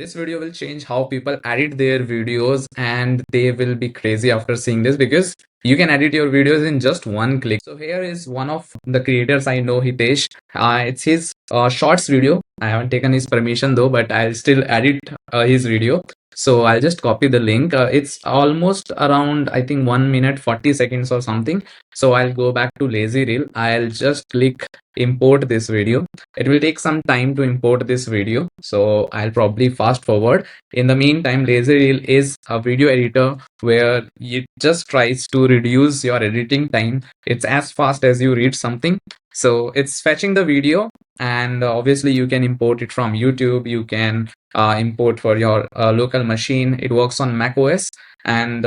This video will change how people edit their videos, and they will be crazy after seeing this because you can edit your videos in just one click. So here is one of the creators I know, Hitesh. It's his shorts video. I haven't taken his permission though, but I'll still edit his video. So I'll just copy the link. It's almost around, I think, 1 minute 40 seconds or something. So I'll go back to Lazy Reel. I'll just click import this video. It will take some time to import this video, so I'll probably fast forward. In the meantime, Lazy Reel is a video editor where it just tries to reduce your editing time. It's as fast as you read something. So it's fetching the video, and obviously you can import it from YouTube. You can import for your local machine. It works on Mac OS, and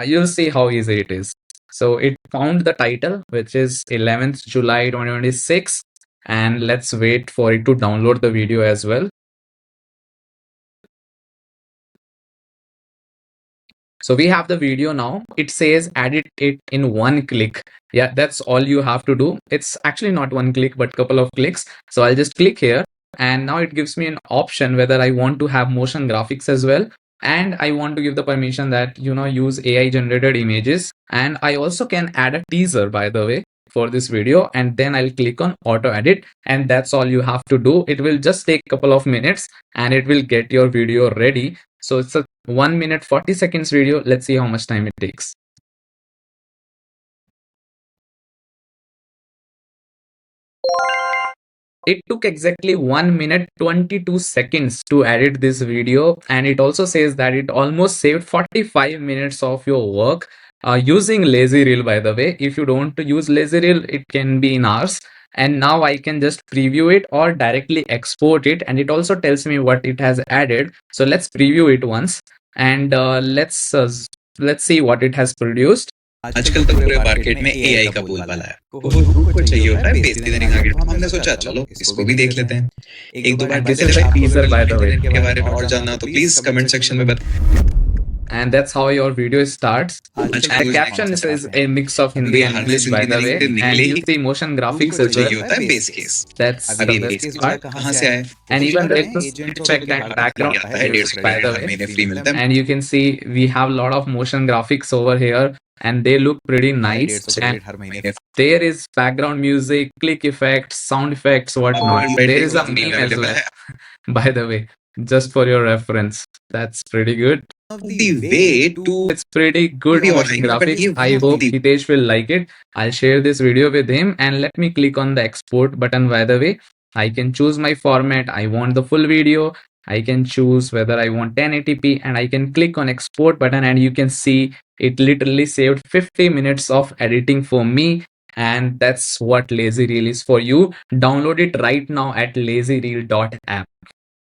you'll see how easy it is. So it found the title, which is 11th July 2026, and let's wait for it to download the video as well. So we have the video now. It says edit it in one click. Yeah, that's all you have to do. It's actually not one click, but couple of clicks. So I'll just click here, and now it gives me an option whether I want to have motion graphics as well. And I want to give the permission that, use AI generated images. And I also can add a teaser, by the way, for this video, and then I'll click on auto edit, and that's all you have to do. It will just take a couple of minutes and it will get your video ready. So it's a 1 minute 40 seconds video. Let's see how much time it takes. It took exactly 1 minute 22 seconds to edit this video, and it also says that it almost saved 45 minutes of your work using Lazy Reel, by the way. If you don't use Lazy Reel, it can be in hours. And now I can just preview it or directly export it, and it also tells me what it has added. So let's preview it once, and let's see what it has produced. आजकल तो पूरे market में AI का बोलबाला है। वो को चाहिए होता है बेसिक डिजाइनिंग आगे, हमने सोचा चलो इसको भी देख लेते हैं। एक दो बार This is a teaser, by the way. के बारे में और जानना हो तो प्लीज कमेंट सेक्शन में बताएं। And that's how your video starts. The caption is a mix of Hindi and English, by the way, and you see motion graphics as well. होता है base case. That's the best part. कहाँ से आए? And even check that background, by the way. महीने free मिलता है। And you can see we have a lot of motion graphics over here, and they look pretty nice. And there is background music, click effects, sound effects, whatnot. There is a meme as well, by the way, just for your reference. That's pretty good. The way to It's pretty good motion graphics. I hope Hitesh will like it. I'll share this video with him, and let me click on the export button. By the way, I can choose my format. I want the full video. I can choose whether I want 1080p, and I can click on export button, and you can see it literally saved 50 minutes of editing for me. And that's what Lazy Reel is for you. Download it right now at lazyreel.app.